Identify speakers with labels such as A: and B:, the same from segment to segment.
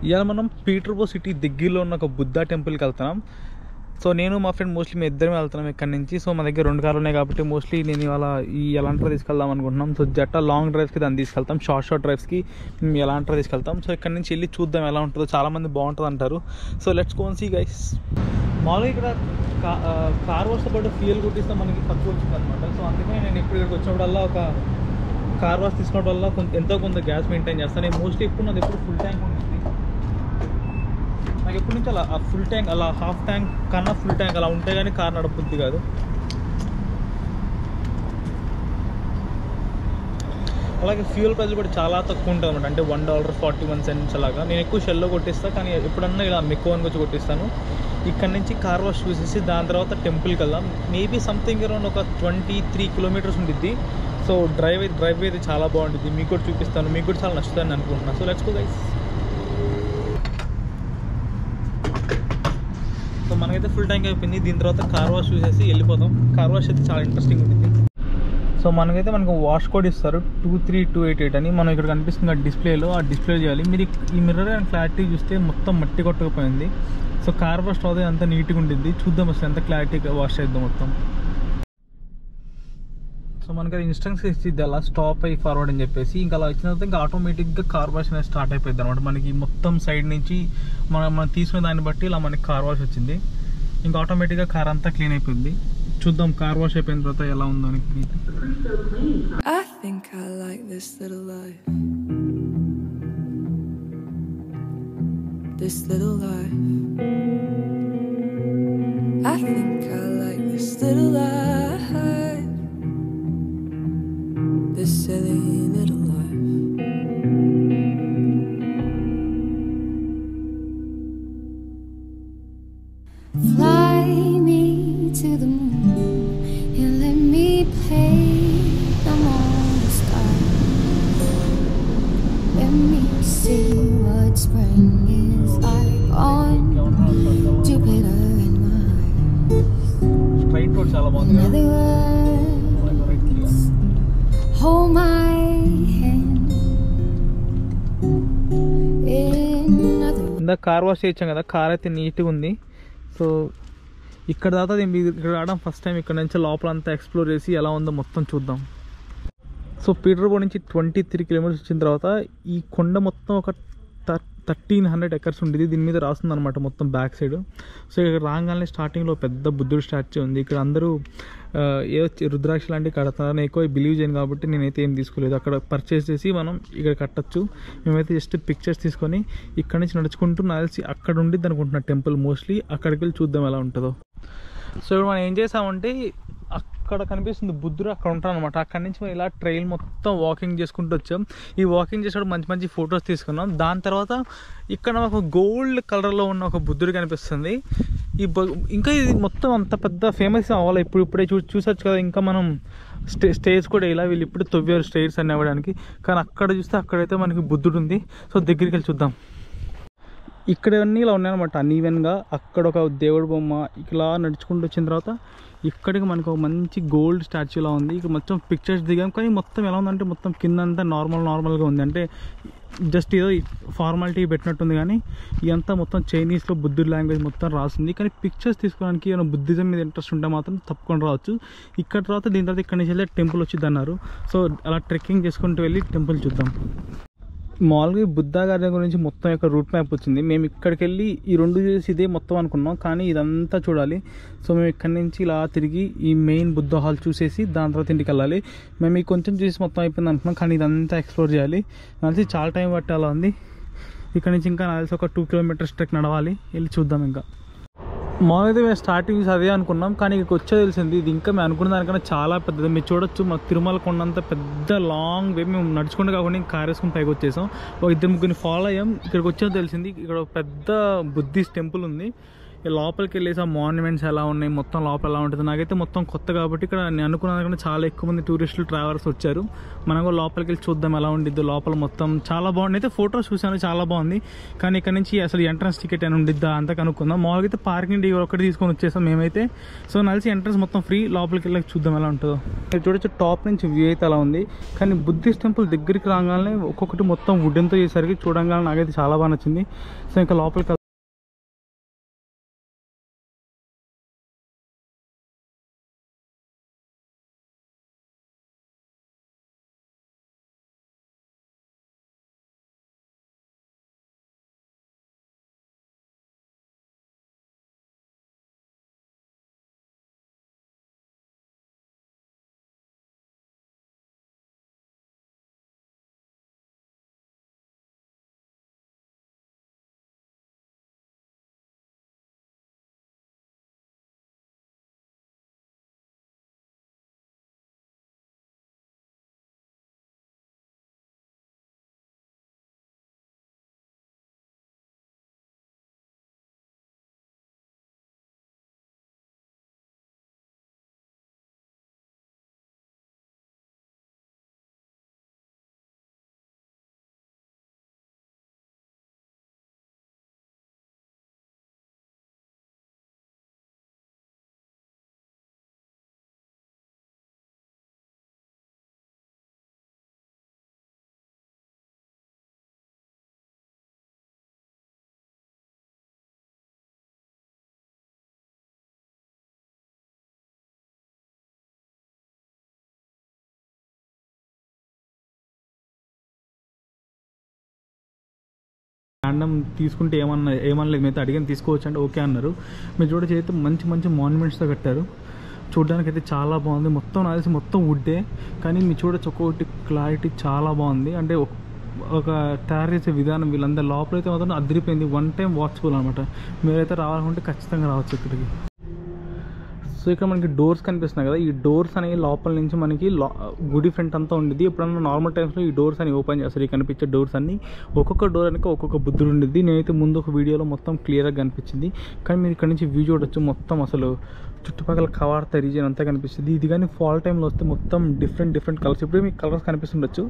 A: ఇవాళ మనం పీటర్బో సిటీ దగ్గరలో ఉన్న ఒక బుద్ధ టెంపుల్కి వెళ్తున్నాం. సో నేను మా ఫ్రెండ్ మోస్ట్లీ మేము ఇద్దరం వెళ్తున్నాం ఇక్కడి నుంచి. సో మా దగ్గర 2 కార్లు ఉన్నాయి కాబట్టి మోస్ట్లీ నేను ఇవాళ ఈ ఎలాంటి తీసుకెళ్దాం అనుకుంటున్నాం. సో జట్ట లాంగ్ డ్రైవ్స్కి దాన్ని తీసుకెళ్తాం, షార్ట్ డ్రైవ్స్కి మేము ఎలాంటి తీసుకెళ్తాం. సో ఇక్కడ నుంచి వెళ్ళి చూద్దాం ఎలా ఉంటుందో. చాలామంది బాగుంటుంది అంటారు. So let's go and see guys. మామూలుగా ఇక్కడ కార్ వాష్తో పాటు ఫ్యూయల్ కొట్టిస్తే మనకి తక్కువ వచ్చింది అనమాట. సో అందుకని నేను ఇప్పుడు ఇక్కడికి వచ్చినప్పుడల్లా ఒక కార్ వాష్ తీసుకోవడం వల్ల ఎంతో కొంత గ్యాస్ మెయింటైన్ చేస్తాను. నేను మోస్ట్లీ నాది ఎప్పుడు ఫుల్ ట్యాంక్ ఉంటుంది. నాకు ఎప్పటి నుంచి అలా ఫుల్ ట్యాంక్, అలా హాఫ్ ట్యాంక్ కన్నా ఫుల్ ట్యాంక్ అలా ఉంటే కానీ కార్ నడపబుద్ధి కాదు. అలాగే ఫ్యూయల్ ప్రైస్ కూడా చాలా తక్కువ ఉంటుంది అనమాట. అంటే $1.41 అలాగా. నేను ఎక్కువ షెల్లో కొట్టిస్తాను, కానీ ఎప్పుడన్నా ఇలా మెక్కువనికి వచ్చి కొట్టిస్తాను. ఇక్కడ నుంచి కార్ వాష్ చూసేసి దాని తర్వాత టెంపుల్కి వెళ్దాం. మేబీ సంథింగ్ అరౌండ్ ఒక 23 కిలోమీటర్స్ ఉంటుంది. సో డ్రైవ్ అయితే చాలా బాగుంటుంది. మీకు కూడా చూపిస్తాను, మీకు కూడా చాలా నచ్చుతుందని అనుకుంటున్నాను. So let's go guys. So మనకైతే ఫుల్ ట్యాంక్ అయిపోయింది. దీని తర్వాత కార్ వాష్ చూసేసి వెళ్ళిపోతాం. కార్ వాష్ అయితే చాలా ఇంట్రెస్టింగ్ ఉంటుంది. సో మనకు వాష్ కోడ్ ఇస్తారు 23288 అని. మనం ఇక్కడ కనిపిస్తుంది ఆ డిస్ప్లేలో, ఆ డిస్ప్లే చేయాలి. మీరు ఈ మిర్రర్ అండ్ క్లారిటీ చూస్తే మొత్తం మట్టి కొట్టకపోయింది. సో కార్ వాష్ అవుతుంది, అంత నీట్గా ఉంటుంది. చూద్దాం అసలు ఎంత క్లారిటీగా వాష్ చేద్దాం మొత్తం. సో మనకి అది ఇన్స్ట్రక్షన్స్ ఇచ్చింది అలా స్టాప్ అయ్యి ఫార్వర్డ్ అని చెప్పేసి. ఇంకా అలా వచ్చిన తర్వాత ఇంకా ఆటోమేటిక్గా కార్ వాష్ అనేది స్టార్ట్ అయిపోయింది అనమాట. మనకి మొత్తం సైడ్ నుంచి మనం తీసుకునే దాన్ని బట్టి ఇలా మనకి కార్ వాష్ వచ్చింది. ఇంకా ఆటోమేటిక్గా కార్ అంతా క్లీన్ అయిపోయింది. చూద్దాం కార్ వాష్ అయిపోయిన తర్వాత ఎలా ఉందో అని.
B: I think I like this little life. This little life. I think I like this little life. This silly little life. Fly me to the moon and let me play among the stars. Let me see what spring is like on Jupiter and Mars.
A: Straight road చాలా బాగుంది.
B: In other words, hold my hand.
A: ఇందాక car wash చేయించాం కదా, car అయితే నీట్గా ఉంది. So ఇక్కడ దాకా ఇక్కడ రావడం ఫస్ట్ టైం. ఇక్కడ నుంచి లోపలంతా ఎక్స్ప్లోర్ చేసి ఎలా ఉందో మొత్తం చూద్దాం. సో పీటర్బో నుంచి 23 కిలోమీటర్స్ వచ్చిన తర్వాత ఈ కొండ మొత్తం ఒక 1300 ఎకర్స్ ఉండేది. దీని మీద రాస్తుంది అనమాట మొత్తం బ్యాక్ సైడ్. సో ఇక్కడ రాగానే స్టార్టింగ్లో పెద్ద బుద్ధుడు స్టాచ్యూ ఉంది. ఇక్కడ అందరూ ఏదో రుద్రాక్ష లాంటివి కడతారు. నేను ఎక్కువ బిలీవ్ చేయను కాబట్టి నేనైతే ఏం తీసుకోలేదు. అక్కడ పర్చేస్ చేసి మనం ఇక్కడ కట్టచ్చు. మేమైతే జస్ట్ పిక్చర్స్ తీసుకొని ఇక్కడ నుంచి నడుచుకుంటూ నలిసి అక్కడ ఉండిద్ది అనుకుంటున్నా టెంపుల్. మోస్ట్లీ అక్కడికి వెళ్ళి చూద్దాం ఎలా ఉంటుందో. సో ఇప్పుడు మనం ఏం చేసామంటే అక్కడ కనిపిస్తుంది బుద్ధుడు, అక్కడ ఉంటారు అనమాట. అక్కడి నుంచి మనం ఇలా ట్రైల్ మొత్తం వాకింగ్ చేసుకుంటూ వచ్చాం. ఈ వాకింగ్ చేసేటప్పుడు మంచి మంచి ఫొటోస్ తీసుకున్నాం. దాని తర్వాత ఇక్కడ ఒక గోల్డ్ కలర్లో ఉన్న ఒక బుద్ధుడు కనిపిస్తుంది. ఇంకా ఇది మొత్తం అంత పెద్ద ఫేమస్ అవ్వాలి. ఇప్పుడే చూసొచ్చు కదా. ఇంకా మనం స్టేజ్ కూడా ఇలా వీళ్ళు ఇప్పుడు తవ్వారు స్టేర్స్ అని అవ్వడానికి. కానీ అక్కడ చూస్తే అక్కడైతే మనకి బుద్ధుడు ఉంది. సో దగ్గరికి వెళ్ళి చూద్దాం. ఇక్కడ అన్నీ ఇలా ఉన్నాయన్నమాట అన్ఈవెన్గా. అక్కడ ఒక దేవుడి బొమ్మ. ఇలా నడుచుకుంటూ వచ్చిన తర్వాత ఇక్కడికి మనకు ఒక మంచి గోల్డ్ స్టాచ్యూలా ఉంది. ఇక్కడ మొత్తం పిక్చర్స్ దిగాం. కానీ మొత్తం ఎలా ఉందంటే మొత్తం కిందంతా నార్మల్గా ఉంది. అంటే జస్ట్ ఏదో ఫార్మాలిటీ పెట్టినట్టుంది. కానీ ఇదంతా మొత్తం చైనీస్లో బుద్ధుడి లాంగ్వేజ్ మొత్తం రాసింది. కానీ పిక్చర్స్ తీసుకోవడానికి ఏమైనా బుద్ధిజం మీద ఇంట్రెస్ట్ ఉంటే మాత్రం తప్పకుండా రావచ్చు. ఇక్కడ తర్వాత దీని తర్వాత ఇక్కడ నుంచి వెళ్ళి టెంపుల్ వచ్చింది అన్నారు. సో అలా ట్రెక్కింగ్ చేసుకుంటూ వెళ్ళి టెంపుల్ చూద్దాం. మామూలుగా బుద్ధ గార్డెన్ గురించి మొత్తం యొక్క రూట్ మ్యాప్ వచ్చింది. మేము ఇక్కడికి వెళ్ళి ఈ 2 చేసి ఇదే మొత్తం అనుకున్నాం. కానీ ఇదంతా చూడాలి. సో మేము ఇక్కడి నుంచి ఇలా తిరిగి ఈ మెయిన్ బుద్ధ హాల్ చూసేసి దాని తర్వాత ఇంటికి వెళ్ళాలి. మేము ఈ కొంచెం చూసి మొత్తం అయిపోయింది అనుకున్నాం. కానీ ఇదంతా ఎక్స్ప్లోర్ చేయాలి. నాకు చాలా టైం పట్టాలా ఉంది. ఇక్కడ నుంచి ఇంకా నాకు ఒక 2 కిలోమీటర్స్ ట్రెక్ నడవాలి. వెళ్ళి చూద్దాం. ఇంకా మామూలుగా మేము స్టార్టింగ్ అదే అనుకున్నాం. కానీ ఇక్కడికి వచ్చే తెలిసింది ఇది ఇంకా మేము అనుకున్న దానికన్నా చాలా పెద్దది. మీరు చూడొచ్చు మాకు తిరుమల కొండంత పెద్ద లాంగ్ వే. మేము నడుచుకుంటూ కాకుండా ఇంకా కార్ వేసుకుని పైకి వచ్చేసాం. ఒక 2-3 ఫాలో అయ్యాం. ఇక్కడికి వచ్చేది తెలిసింది ఇక్కడ ఒక పెద్ద బుద్ధిస్ట్ టెంపుల్ ఉంది. లోపలికి వెళ్ళేసి ఆ మాన్యుమెంట్స్ ఎలా ఉన్నాయి, మొత్తం లోపల ఎలా ఉంటుంది. నాకైతే మొత్తం కొత్త కాబట్టి ఇక్కడ నేను అనుకున్న దానికంటే చాలా ఎక్కువ మంది టూరిస్టులు ట్రావెలర్స్ వచ్చారు. మనం కూడా లోపలికి వెళ్ళి చూద్దాం ఎలా ఉండిద్ది. లోపల మొత్తం చాలా బాగుంది. అయితే ఫొటోస్ చూసాను, చాలా బాగుంది. కానీ ఇక్కడ నుంచి అసలు ఎంట్రన్స్ టికెట్ అని ఉండిద్దా అంతా కనుక్కుందాం. మామూలుగా అయితే పార్కింగ్ ఒకటి తీసుకొని వచ్చేసాం మేమైతే. సో నలిసి ఎంట్రన్స్ మొత్తం ఫ్రీ, లోపలికి వెళ్ళి చూద్దాం ఎలా ఉంటుందో. మీరు చూడొచ్చు టాప్ నుంచి వ్యూ అయితే అలా ఉంది. కానీ బుద్ధిస్ట్ టెంపుల్ దగ్గరికి రాగానే ఒక్కొక్కటి మొత్తం వుడెన్తో చేసరికి చూడంగానే నాకైతే చాలా బాగా నచ్చింది. సో ఇంకా లోపలికి ర్యాండమ్ తీసుకుంటే ఏమనలేదు. అయితే అడిగిన తీసుకోవచ్చు అంటే ఓకే అన్నారు. మీరు చూడొచ్చు అయితే మంచి మంచి మాన్యుమెంట్స్తో కట్టారు. చూడడానికి అయితే చాలా బాగుంది. మొత్తం నాల్సి మొత్తం వుడ్డే. కానీ మీరు చూడొచ్చు ఒక్కొక్కటి క్లారిటీ చాలా బాగుంది. అంటే ఒక తయారు చేసే విధానం వీళ్ళందరూ లోపలైతే మాత్రం అదిరిపోయింది. వన్ టైం వాచబుల్ అనమాట. మీరైతే రావాలనుకుంటే ఖచ్చితంగా రావచ్చు ఇక్కడికి. సో ఇక్కడ మనకి డోర్స్ కనిపిస్తున్నాయి కదా, ఈ డోర్స్ అనేవి లోపల నుంచి మనకి గుడి ఫ్రంట్ అంతా ఉండేది. ఎప్పుడన్నా నార్మల్ టైమ్స్లో ఈ డోర్స్ అని ఓపెన్ చేస్తారు. ఈ కనిపించే డోర్స్ అన్ని ఒక్కొక్క డోర్ అనేది ఒక్కొక్క బుద్ధుడు ఉండేది. నేనైతే ముందు ఒక వీడియోలో మొత్తం క్లియర్గా కనిపించింది. కానీ మీరు ఇక్కడ నుంచి వ్యూ చూడొచ్చు. మొత్తం అసలు చుట్టుపక్కల కవార్త రీజియన్ అంతా కనిపిస్తుంది. ఇది కానీ ఫాల్ టైంలో వస్తే మొత్తం డిఫరెంట్ కలర్స్. ఇప్పుడు మీకు కలర్స్ కనిపిస్తుండొచ్చు.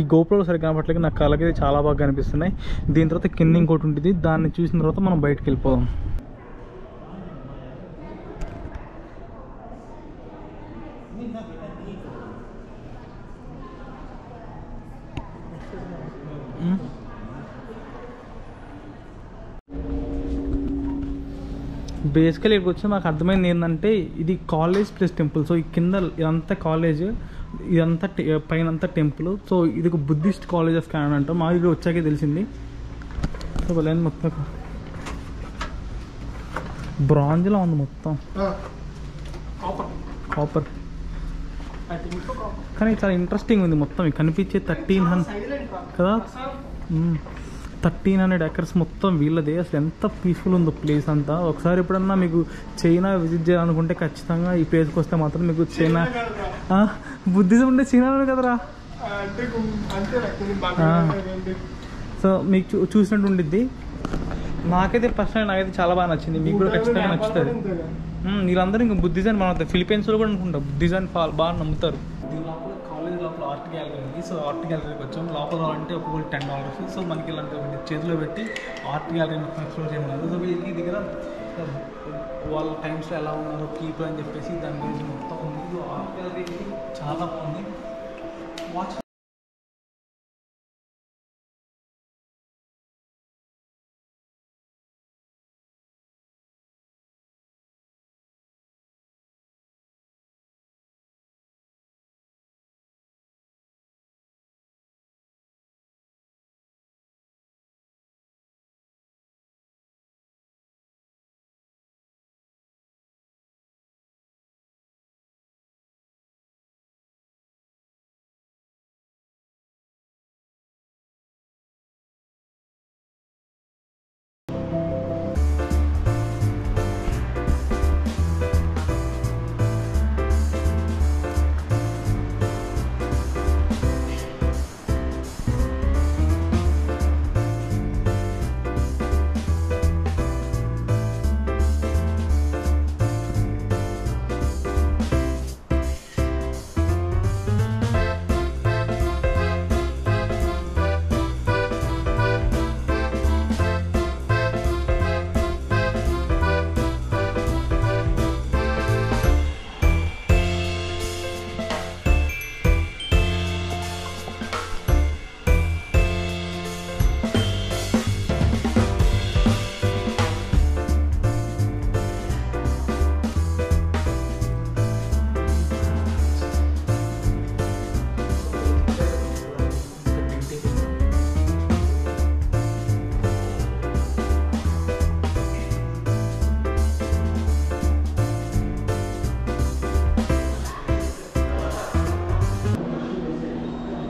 A: ఈ గోపురంలో సరిగ్గా కనపట్లేదు, నాకు కళ్ళకి చాలా బాగా కనిపిస్తున్నాయి. దీని తర్వాత కింద ఇంకోటి ఉంటుంది. దాన్ని చూసిన తర్వాత మనం బయటకు వెళ్ళిపోదాం. బేసికలీ ఇక్కడికి వచ్చి నాకు అర్థమైంది ఏంటంటే ఇది కాలేజ్ ప్లస్ టెంపుల్. సో ఈ కింద ఇదంతా కాలేజ్, ఇదంతా పైన అంతా టెంపుల్. సో ఇది ఒక బుద్ధిస్ట్ కాలేజ్ ఆఫ్ కెనడా అంటారు. మాకు ఇక్కడ వచ్చాకే తెలిసింది. సో వాళ్ళని మొత్తం బ్రాంజ్లో ఉంది, మొత్తం కాపర్. కానీ చాలా ఇంట్రెస్టింగ్ ఉంది. మొత్తం కనిపించే 1300 కదా, 1300 acres మొత్తం వీళ్ళదే. అసలు ఎంత పీస్ఫుల్ ఉందో ప్లేస్ అంతా. ఒకసారి ఎప్పుడన్నా మీకు చైనా విజిట్ చేయాలనుకుంటే ఖచ్చితంగా ఈ ప్లేస్కి వస్తే మాత్రం మీకు చైనా బుద్ధిజం ఉండే చైనాలో కదరా. సో మీకు చూసినట్టు ఉండిద్ది. నాకైతే పర్సనల్ నాకైతే చాలా బాగా నచ్చింది. మీకు కూడా ఖచ్చితంగా నచ్చుతుంది. వీళ్ళందరూ ఇంకా బుద్ధిజం మన ఫిలిపైన్స్లో కూడా అనుకుంటా బుద్ధిజాన్ని బాగా నమ్ముతారు. దీని లోపల కాలేజ్ లోపల ఆర్ట్ గ్యాలరీ ఉంది. సో ఆర్ట్ గ్యాలరీకి వచ్చాం. లోపల అంటే ఒక్కొక్కటి $10. సో మనకి ఇలాంటి ఒకటి చేతిలో పెట్టి ఆర్ట్ గ్యాలరీ మొత్తం ఎక్స్ప్లోర్ చేయమన్నారు. సో వీళ్ళకి దగ్గర వాళ్ళ టైమ్స్లో ఎలా ఉన్నారు పీపుల్ అని చెప్పేసి దాని గురించి మొత్తం ఉంది. ఆర్ట్ గ్యాలరీ చాలా బాగుంది. వాచ్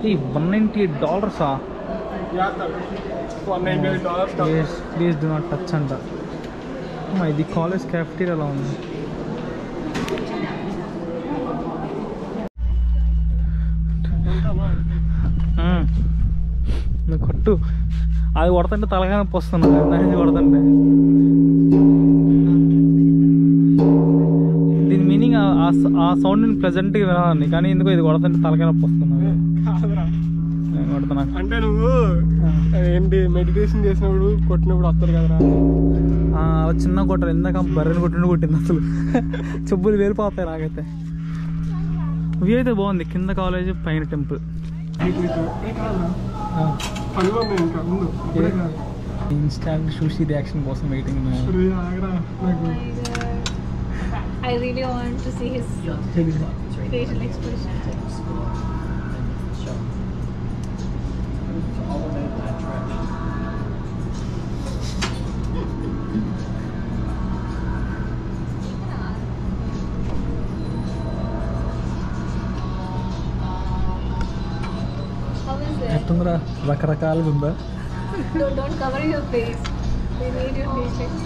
A: ఈ $198 ప్లీజ్ డూ నాట్ టచ్ అంట. ఇది కాలేజ్ క్యాఫెటీరియా అలా ఉంది. నువ్వు కొట్టు, అది కొడుతుంటే తలకాయ నొప్పి వస్తున్నావు, దాన్ని కొడుతుంటే. దీని మీనింగ్ ఆ సౌండ్ని ప్లెజెంట్గా వినాలని, కానీ ఎందుకో ఇది కొడుతుంటే తలకాయ నొప్పి వస్తున్నావు. నేను కొడుతున్నా
C: అంటే నువ్వు ఏంటి మెడిటేషన్ చేసినప్పుడు కొట్టినప్పుడు వస్తారు కదరా,
A: అలా చిన్న కొట్టారు. ఇందాక బర్రెని కొట్టింది అసలు. చెప్పులు వేరిపోతాయి నాకైతే. వ్యూ అయితే బాగుంది, కింద కాలేజ్ పైన టెంపుల్. ఇన్స్టాంట్ సుషి రియాక్షన్ కోసం waiting.
D: I really want to see his facial expression. How is it?
A: ఎట్టుందిరా, రకరకాలుగా ఉందా?
D: Don't cover your face. They need your face.